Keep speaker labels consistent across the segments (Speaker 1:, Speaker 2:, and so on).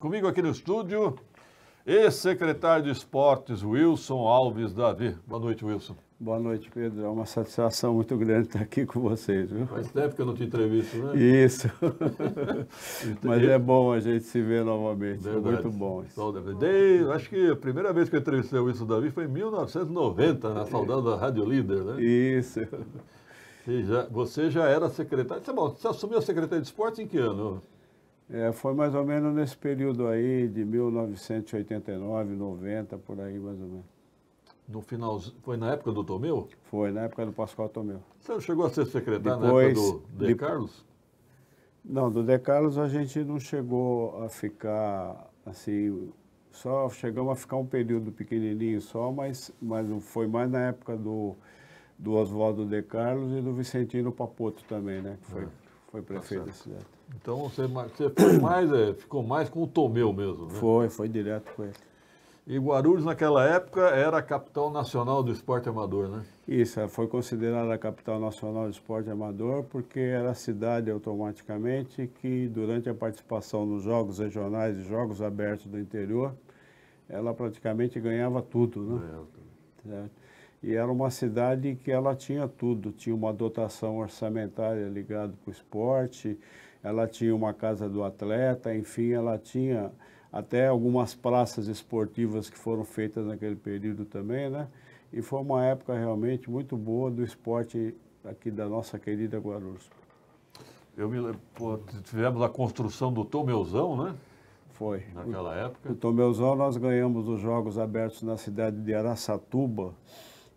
Speaker 1: Comigo aqui no estúdio, ex-secretário de Esportes, Wilson Alves Davi. Boa noite, Wilson.
Speaker 2: Boa noite, Pedro. É uma satisfação muito grande estar aqui com vocês, viu?
Speaker 1: Faz tempo que eu não te entrevisto, né?
Speaker 2: Isso. Mas é bom a gente se ver novamente.
Speaker 1: Verdade.
Speaker 2: É muito bom isso.
Speaker 1: Acho que a primeira vez que eu entrevistei o Wilson Davi foi em 1990, na saudosa Rádio Líder, né?
Speaker 2: Isso.
Speaker 1: Você já era secretário. Você assumiu a Secretaria de Esportes em que ano?
Speaker 2: Foi mais ou menos nesse período aí, de 1989, 90, por aí mais ou menos.
Speaker 1: No final, foi na época do Tomeu?
Speaker 2: Foi, na época do Pascoal Tomeu.
Speaker 1: Você não chegou a ser secretário na época do De Carlos?
Speaker 2: Não, do De Carlos a gente não chegou a ficar assim, só chegamos a ficar um período pequenininho só, mas foi mais na época do Oswaldo De Carlos e do Vicentino Papoto também, né? Que foi prefeito da cidade.
Speaker 1: Então você ficou mais com o Tomeu mesmo, né?
Speaker 2: Foi direto com ele.
Speaker 1: E Guarulhos, naquela época, era a capital nacional do esporte amador, né?
Speaker 2: Isso, foi considerada a capital nacional do esporte amador porque era a cidade automaticamente que, durante a participação nos jogos regionais e jogos abertos do interior, ela praticamente ganhava tudo, né? Certo? E era uma cidade que ela tinha tudo, tinha uma dotação orçamentária ligada para o esporte, ela tinha uma casa do atleta, enfim, ela tinha até algumas praças esportivas que foram feitas naquele período também, né? E foi uma época realmente muito boa do esporte aqui da nossa querida Guarulhos.
Speaker 1: Tivemos a construção do Tomeuzão, né?
Speaker 2: Foi.
Speaker 1: Naquela época.
Speaker 2: O Tomeuzão nós ganhamos os Jogos Abertos na cidade de Araçatuba,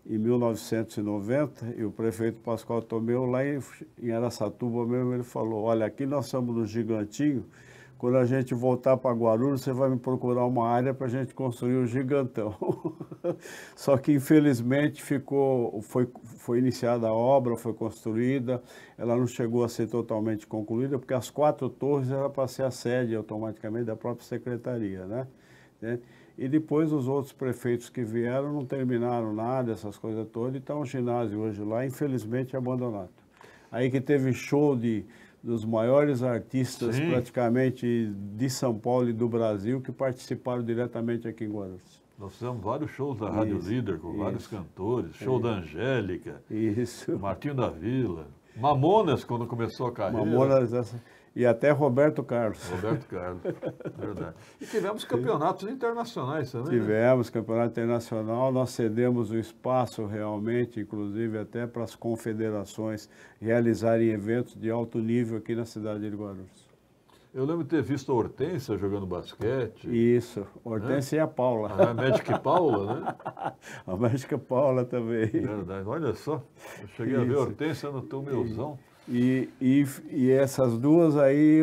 Speaker 2: em 1990, e o prefeito Pascoal Tomeu, lá em Araçatuba mesmo, ele falou, olha, aqui nós somos no Gigantinho, quando a gente voltar para Guarulhos, você vai me procurar uma área para a gente construir o Gigantão. Só que, infelizmente, foi iniciada a obra, foi construída, ela não chegou a ser totalmente concluída, porque as 4 torres eram para ser a sede automaticamente da própria secretaria, né? E depois os outros prefeitos que vieram não terminaram nada, essas coisas todas, e está um ginásio hoje lá, infelizmente abandonado. Aí que teve show dos maiores artistas, sim, praticamente de São Paulo e do Brasil, que participaram diretamente aqui em Guarulhos.
Speaker 1: Nós fizemos vários shows da Rádio Líder, com vários cantores, show da Angélica, Martinho da Vila, Mamonas, quando começou a carreira.
Speaker 2: Mamonas, e até Roberto Carlos.
Speaker 1: Roberto Carlos, verdade. E tivemos campeonatos internacionais também,
Speaker 2: Tivemos, né? Campeonato internacional, nós cedemos o espaço realmente, inclusive até para as confederações realizarem eventos de alto nível aqui na cidade de Guarulhos.
Speaker 1: Eu lembro de ter visto a Hortência jogando basquete.
Speaker 2: Isso, Hortência, né? E a Paula.
Speaker 1: A Magic Paula, né?
Speaker 2: A Magic Paula também.
Speaker 1: Verdade, olha só, eu cheguei a ver a Hortência no Tomeuzão.
Speaker 2: E essas duas aí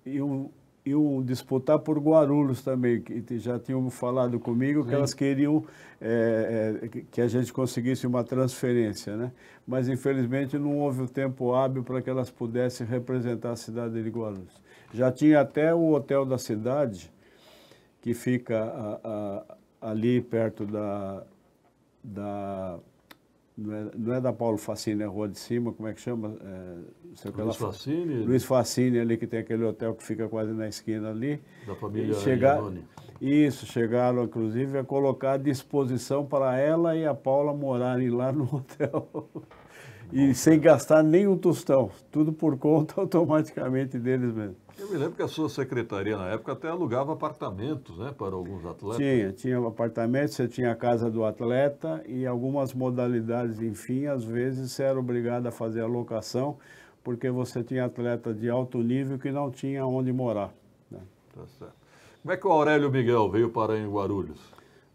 Speaker 2: iam disputar por Guarulhos também, que já tinham falado comigo, sim, que elas queriam que a gente conseguisse uma transferência, né? Mas infelizmente não houve o tempo hábil para que elas pudessem representar a cidade de Guarulhos. Já tinha até o hotel da cidade, que fica ali perto não é da Paulo Facine, é a Rua de Cima, como é que chama?
Speaker 1: Luiz Facine?
Speaker 2: Luiz Facine, ali que tem aquele hotel que fica quase na esquina ali.
Speaker 1: Da família Angeloni.
Speaker 2: Isso, chegaram inclusive a colocar à disposição para ela e a Paula morarem lá no hotel. E sem gastar nem um tostão, tudo por conta automaticamente deles mesmo.
Speaker 1: Eu me lembro que a sua secretaria, na época, até alugava apartamentos, né, para alguns atletas.
Speaker 2: Tinha apartamentos, você tinha a casa do atleta e algumas modalidades, enfim, às vezes você era obrigado a fazer a locação, porque você tinha atleta de alto nível que não tinha onde morar, né?
Speaker 1: Tá certo. Como é que o Aurélio Miguel veio parar em Guarulhos?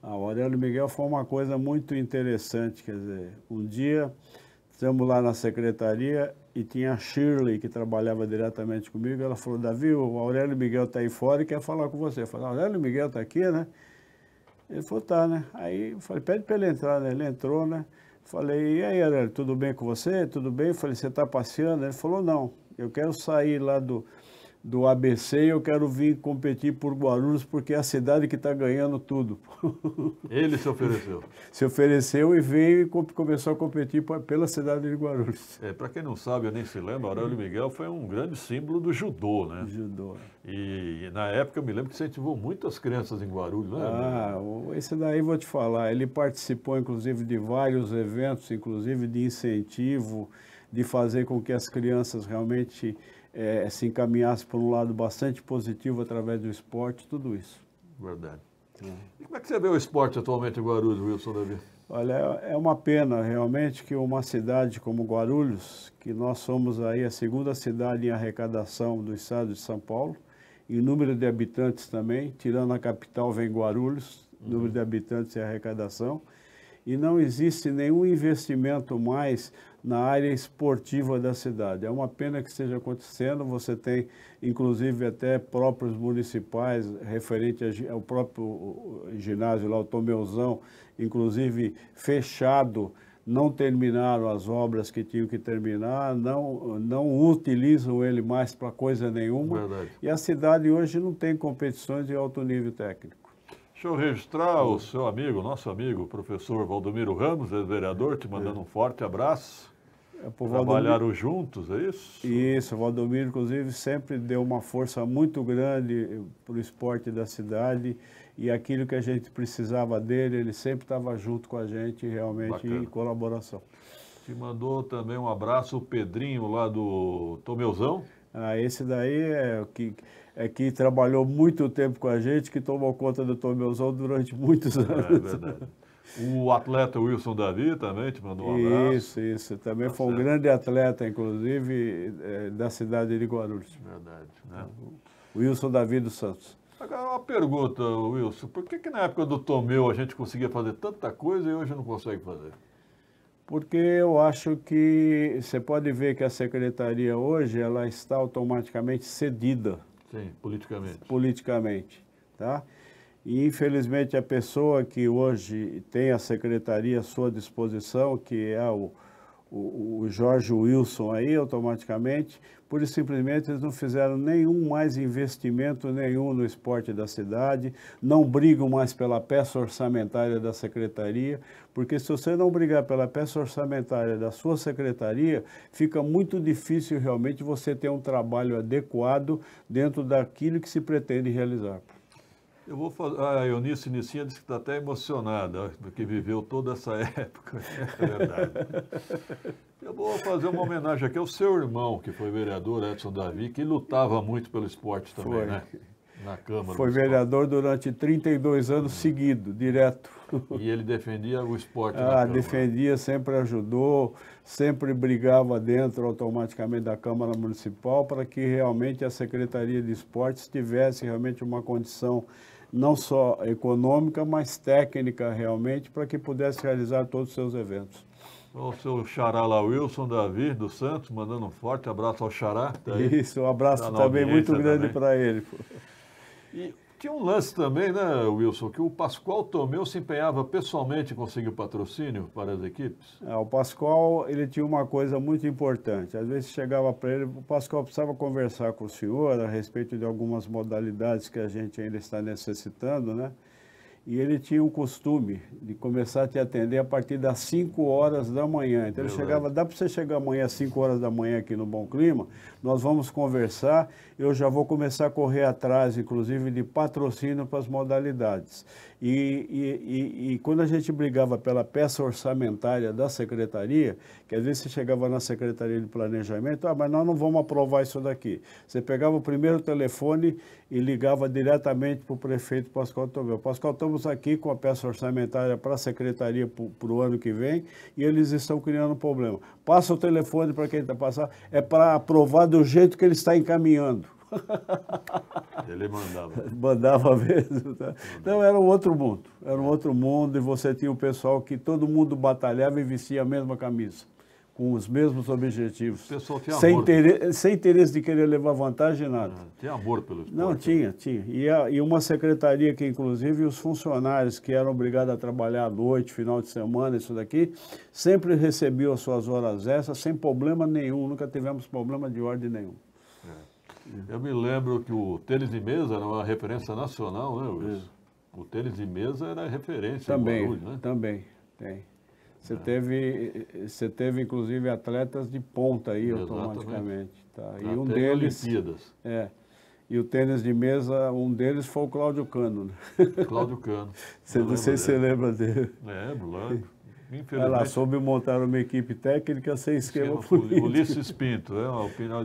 Speaker 2: O Aurélio Miguel foi uma coisa muito interessante, quer dizer, um dia estamos lá na secretaria e tinha a Shirley, que trabalhava diretamente comigo, ela falou, Davi, o Aurélio Miguel está aí fora e quer falar com você. Eu falei, Aurélio Miguel está aqui, né? Ele falou, tá, né? Aí eu falei, pede para ele entrar, né? Ele entrou, né? Falei, e aí, Aurélio, tudo bem com você? Tudo bem? Eu falei, você está passeando? Ele falou, não, eu quero sair lá do ABC e eu quero vir competir por Guarulhos porque é a cidade que está ganhando tudo.
Speaker 1: Ele se ofereceu?
Speaker 2: Se ofereceu e veio e começou a competir pela cidade de Guarulhos.
Speaker 1: Para quem não sabe, eu nem se lembra, Aurélio Miguel foi um grande símbolo do judô, né?
Speaker 2: Judô.
Speaker 1: E na época eu me lembro que incentivou muitas crianças em Guarulhos, né?
Speaker 2: Esse daí vou te falar, ele participou inclusive de vários eventos, inclusive de incentivo, de fazer com que as crianças realmente se encaminhassem por um lado bastante positivo através do esporte, tudo isso.
Speaker 1: Verdade. E como é que você vê o esporte atualmente em Guarulhos, Wilson Davi?
Speaker 2: Olha, é uma pena realmente que uma cidade como Guarulhos, que nós somos aí a segunda cidade em arrecadação do estado de São Paulo, em número de habitantes também, tirando a capital vem Guarulhos, número de habitantes e arrecadação, e não existe nenhum investimento mais na área esportiva da cidade. É uma pena que esteja acontecendo, você tem inclusive até próprios municipais, referente ao próprio ginásio lá, o Tomeuzão, inclusive fechado, não terminaram as obras que tinham que terminar, não utilizam ele mais para coisa nenhuma.
Speaker 1: Verdade.
Speaker 2: E a cidade hoje não tem competições de alto nível técnico.
Speaker 1: Deixa eu registrar o seu amigo, nosso amigo, o professor Valdomiro Ramos, ex-vereador, te mandando um forte abraço. Trabalharam juntos, é isso?
Speaker 2: Isso, o Valdomiro, inclusive, sempre deu uma força muito grande para o esporte da cidade e aquilo que a gente precisava dele, ele sempre estava junto com a gente, realmente, bacana, em colaboração.
Speaker 1: Te mandou também um abraço o Pedrinho lá do Tomeuzão.
Speaker 2: Esse daí que trabalhou muito tempo com a gente, que tomou conta do Tomeuzão durante muitos anos.
Speaker 1: É verdade. O atleta Wilson Davi também te mandou um abraço.
Speaker 2: Isso. Também foi um grande atleta, inclusive, da cidade de Guarulhos.
Speaker 1: Verdade, né?
Speaker 2: O Wilson Davi dos Santos.
Speaker 1: Agora, uma pergunta, Wilson. Por que na época do Tomeu a gente conseguia fazer tanta coisa e hoje não consegue fazer?
Speaker 2: Porque eu acho que você pode ver que a secretaria hoje ela está automaticamente cedida.
Speaker 1: Sim, politicamente.
Speaker 2: Politicamente, tá? E, infelizmente, a pessoa que hoje tem a secretaria à sua disposição, que é o Jorge Wilson aí, automaticamente, por isso simplesmente eles não fizeram nenhum mais investimento nenhum no esporte da cidade, não brigam mais pela peça orçamentária da secretaria, porque se você não brigar pela peça orçamentária da sua secretaria, fica muito difícil realmente você ter um trabalho adequado dentro daquilo que se pretende realizar.
Speaker 1: Eu vou fazer. A Eunice Nicinha disse que está até emocionada, porque viveu toda essa época. É verdade. Eu vou fazer uma homenagem aqui ao seu irmão, que foi vereador, Edson Davi, que lutava muito pelo esporte também,
Speaker 2: foi,
Speaker 1: né? Na Câmara.
Speaker 2: Foi vereador durante 32 anos seguidos, direto.
Speaker 1: E ele defendia o esporte na Câmara.
Speaker 2: Defendia, sempre ajudou, sempre brigava dentro automaticamente da Câmara Municipal para que realmente a Secretaria de Esportes tivesse realmente uma condição não só econômica, mas técnica realmente, para que pudesse realizar todos os seus eventos.
Speaker 1: O seu xará lá, Wilson Davi dos Santos, mandando um forte abraço ao xará.
Speaker 2: Tá aí. Isso, um abraço também muito grande para ele.
Speaker 1: E tinha um lance também, né, Wilson, que o Pascoal Tomeu se empenhava pessoalmente em conseguir patrocínio para as equipes?
Speaker 2: O Pascoal, ele tinha uma coisa muito importante. Às vezes chegava para ele, o Pascoal precisava conversar com o senhor a respeito de algumas modalidades que a gente ainda está necessitando, né? E ele tinha um costume de começar a te atender a partir das 5 horas da manhã. Então ele chegava, dá para você chegar amanhã às 5 horas da manhã aqui no Bom Clima, nós vamos conversar, eu já vou começar a correr atrás, inclusive, de patrocínio para as modalidades. E quando a gente brigava pela peça orçamentária da secretaria, que às vezes você chegava na Secretaria de Planejamento, mas nós não vamos aprovar isso daqui. Você pegava o primeiro telefone e ligava diretamente para o prefeito Pascoal Tomeu. Pascoal, estamos aqui com a peça orçamentária para a secretaria para o ano que vem e eles estão criando um problema. Passa o telefone para quem está passando, é para aprovar do jeito que ele está encaminhando.
Speaker 1: Ele mandava.
Speaker 2: Mandava mesmo. Tá? Então era um outro mundo e você tinha o pessoal que todo mundo batalhava e vestia a mesma camisa, com os mesmos objetivos. O pessoal tinha amor. Sem interesse de querer levar vantagem, nada.
Speaker 1: Tinha amor pelo esporte.
Speaker 2: Não, tinha. E uma secretaria que, inclusive, os funcionários que eram obrigados a trabalhar à noite, final de semana, isso daqui, sempre recebiam as suas horas extras sem problema nenhum, nunca tivemos problema de ordem nenhum.
Speaker 1: Eu me lembro que o tênis de mesa era uma referência nacional, né, Wilson? O tênis de mesa era referência em Guarulhos, né?
Speaker 2: Também, tem. Você teve, inclusive, atletas de ponta aí, automaticamente. Tá? E um deles...
Speaker 1: Olimpíadas.
Speaker 2: E o tênis de mesa, um deles foi o Cláudio Cano. Né?
Speaker 1: Cláudio Cano.
Speaker 2: Não sei se você lembra dele.
Speaker 1: Lembro.
Speaker 2: Ela soube montar uma equipe técnica sem esquema político.
Speaker 1: Ulisses Pinto, a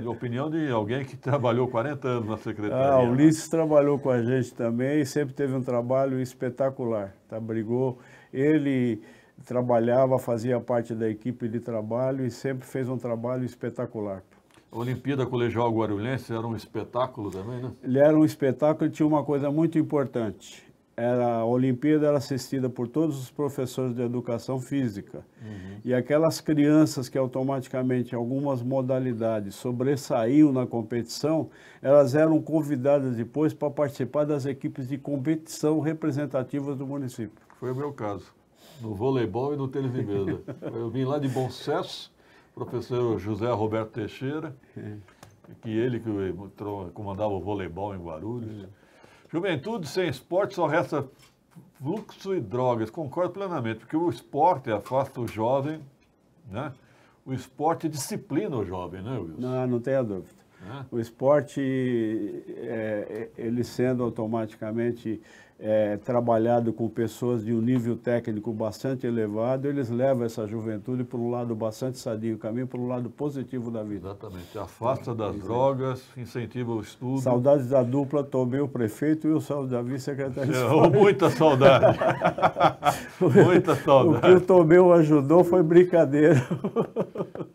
Speaker 1: opinião de alguém que trabalhou 40 anos na secretaria.
Speaker 2: O Ulisses trabalhou com a gente também e sempre teve um trabalho espetacular. Tá? Brigou, ele trabalhava, fazia parte da equipe de trabalho e sempre fez um trabalho espetacular.
Speaker 1: A Olimpíada Colegial Guarulhense era um espetáculo também, né?
Speaker 2: Ele era um espetáculo e tinha uma coisa muito importante. A Olimpíada era assistida por todos os professores de educação física. E aquelas crianças que automaticamente, em algumas modalidades, sobressaíam na competição, elas eram convidadas depois para participar das equipes de competição representativas do município.
Speaker 1: Foi o meu caso, no voleibol e no tênis de mesa. Eu vim lá de Bom Sucesso, professor José Roberto Teixeira, que ele que comandava o voleibol em Guarulhos. Juventude sem esporte só resta fluxo e drogas. Concordo plenamente, porque o esporte afasta o jovem, né? O esporte disciplina o jovem, né, Wilson?
Speaker 2: Não tenha dúvida. O esporte, ele sendo automaticamente trabalhado com pessoas de um nível técnico bastante elevado, eles levam essa juventude para um lado bastante sadio, caminho para um lado positivo da vida.
Speaker 1: Exatamente. Afasta das drogas, incentiva o estudo.
Speaker 2: Saudades da dupla Tomeu, o prefeito, e o Celso Davi, secretário de esporte.
Speaker 1: Muita saudade. Muita saudade.
Speaker 2: O que o Tomeu ajudou foi brincadeira.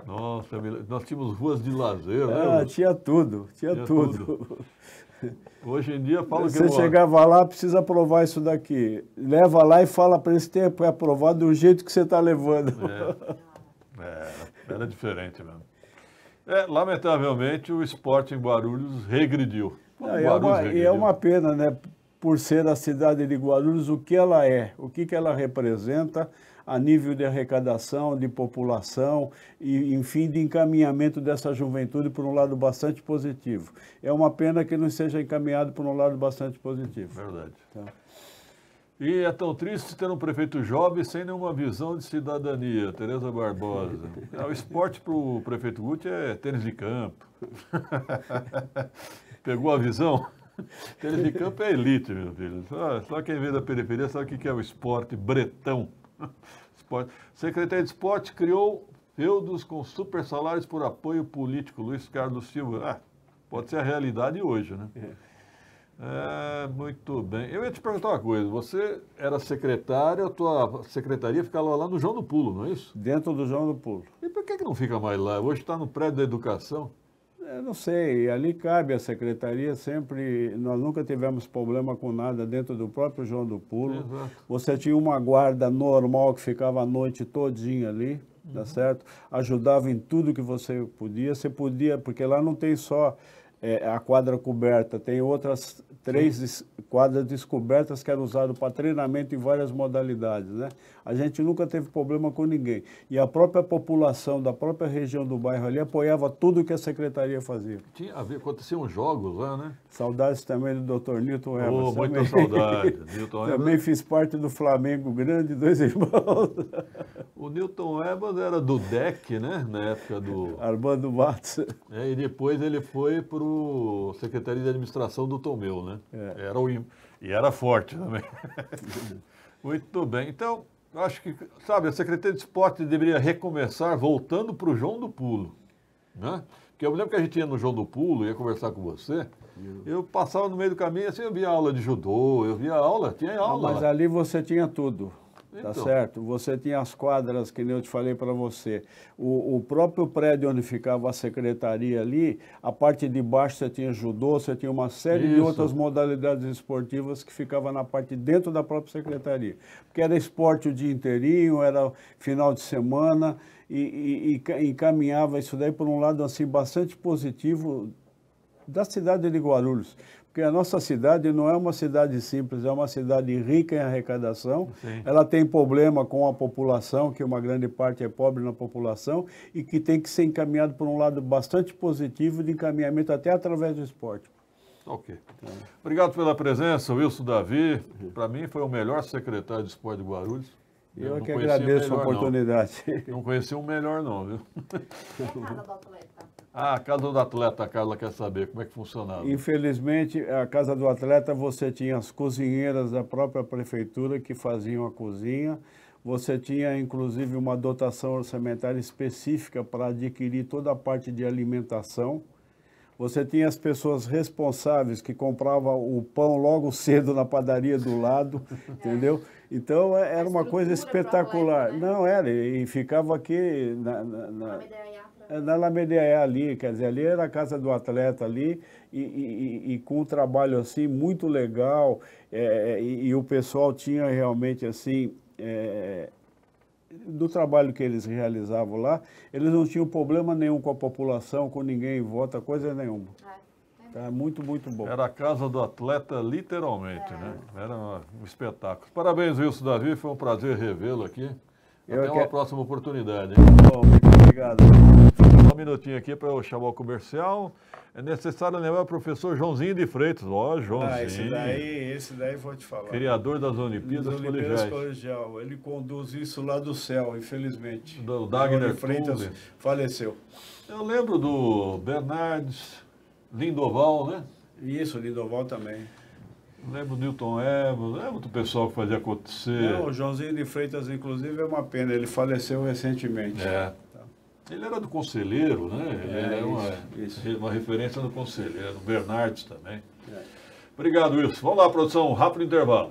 Speaker 1: Nossa, nós tínhamos ruas de lazer, né?
Speaker 2: Tinha tudo.
Speaker 1: Hoje em dia, fala que
Speaker 2: você chegava lá, precisa aprovar isso daqui. Leva lá e fala para eles terem aprovado do jeito que você está levando.
Speaker 1: Era diferente mesmo. Lamentavelmente, o esporte em Guarulhos regrediu.
Speaker 2: É uma pena, né? Por ser a cidade de Guarulhos, o que ela é, o que ela representa a nível de arrecadação, de população e, enfim, de encaminhamento dessa juventude por um lado bastante positivo. É uma pena que não seja encaminhado por um lado bastante positivo.
Speaker 1: Verdade. Tá. E é tão triste ter um prefeito jovem sem nenhuma visão de cidadania, Tereza Barbosa. O esporte para o prefeito Guti é tênis de campo. Pegou a visão? Tênis de campo é elite, meu filho. Só quem vem da periferia sabe o que é o esporte bretão. Secretaria de Esporte criou feudos com super salários por apoio político. Luiz Carlos Silva. Pode ser a realidade hoje, né? Muito bem. Eu ia te perguntar uma coisa. Você era secretária, a tua secretaria ficava lá no João do Pulo, não é isso?
Speaker 2: Dentro do João do Pulo.
Speaker 1: E por que não fica mais lá? Hoje está no prédio da educação.
Speaker 2: Eu não sei, ali cabe a secretaria sempre, nós nunca tivemos problema com nada dentro do próprio João do Pulo.
Speaker 1: Exato.
Speaker 2: Você tinha uma guarda normal que ficava a noite todinha ali, tá certo? Ajudava em tudo que você podia, porque lá não tem só a quadra coberta, tem outras 3 quadras descobertas que eram usadas para treinamento em várias modalidades, né? A gente nunca teve problema com ninguém. E a própria população da própria região do bairro ali apoiava tudo que a secretaria fazia.
Speaker 1: Aconteciam jogos lá, né?
Speaker 2: Saudades também do Dr. Newton Ebers.
Speaker 1: Muita saudade.
Speaker 2: Também fiz parte do Flamengo Grande, 2 irmãos.
Speaker 1: O Newton Ebers era do DEC, né? Na época do...
Speaker 2: Armando Matos.
Speaker 1: E depois ele foi para o Secretaria de Administração do Tomeu, né? E era forte também. Muito bem. Então, eu acho que, sabe, a Secretaria de Esporte deveria recomeçar voltando para o João do Pulo, né? Porque eu me lembro que a gente ia no João do Pulo, ia conversar com você, eu passava no meio do caminho, assim, eu via aula de judô, tinha aula.
Speaker 2: Mas ali você tinha tudo.
Speaker 1: Então.
Speaker 2: Tá certo? Você tinha as quadras, que nem eu te falei para você. O próprio prédio onde ficava a secretaria ali, a parte de baixo você tinha judô, você tinha uma série de outras modalidades esportivas que ficava na parte dentro da própria secretaria. Porque era esporte o dia inteirinho, era final de semana e encaminhava isso daí por um lado assim bastante positivo da cidade de Guarulhos. Porque a nossa cidade não é uma cidade simples, é uma cidade rica em arrecadação.
Speaker 1: Sim.
Speaker 2: Ela tem problema com a população, que uma grande parte é pobre na população, e que tem que ser encaminhado por um lado bastante positivo de encaminhamento até através do esporte.
Speaker 1: Ok. Obrigado pela presença, Wilson Davi. Para mim foi o melhor secretário de esporte de Guarulhos.
Speaker 2: Eu
Speaker 1: não
Speaker 2: que
Speaker 1: conhecia
Speaker 2: agradeço a
Speaker 1: melhor,
Speaker 2: oportunidade.
Speaker 1: Não conhecia o melhor não, viu?
Speaker 3: É a casa do atleta.
Speaker 1: Ah, a casa do atleta, a Carla quer saber como é que funcionava.
Speaker 2: Infelizmente, a Casa do Atleta, você tinha as cozinheiras da própria prefeitura que faziam a cozinha. Você tinha, inclusive, uma dotação orçamentária específica para adquirir toda a parte de alimentação. Você tinha as pessoas responsáveis que compravam o pão logo cedo na padaria do lado, entendeu? Então, era uma coisa espetacular.
Speaker 3: Atleta, né?
Speaker 2: Não, era, e ficava aqui na Alameda ali, quer dizer, ali era a Casa do Atleta ali, e com um trabalho assim muito legal, e o pessoal tinha realmente assim, do trabalho que eles realizavam lá, eles não tinham problema nenhum com a população, com ninguém em volta, coisa nenhuma. Tá muito, muito bom.
Speaker 1: Era a casa do atleta, literalmente, né? Era um espetáculo. Parabéns, Wilson Davi, foi um prazer revê-lo aqui. Até uma próxima oportunidade. Hein?
Speaker 2: Bom, muito obrigado.
Speaker 1: Um minutinho aqui para eu chamar o comercial. É necessário lembrar o professor Joãozinho de Freitas. Ó, Joãozinho.
Speaker 2: Esse daí vou te falar.
Speaker 1: Criador das Olimpíadas Colegiais.
Speaker 2: Colegial. Ele conduz isso lá do céu, infelizmente.
Speaker 1: Do Dagner
Speaker 2: Freitas faleceu.
Speaker 1: Eu lembro do Bernardes, Lindoval, né?
Speaker 2: Isso, Lindoval também.
Speaker 1: Lembro do Newton Evans, lembro do pessoal que fazia acontecer.
Speaker 2: Não, o Joãozinho de Freitas, inclusive, é uma pena, ele faleceu recentemente.
Speaker 1: Ele era do Conselheiro, né? Ele era uma referência no Conselheiro, do Bernardes também. Obrigado, Wilson. Vamos lá, produção, rápido intervalo.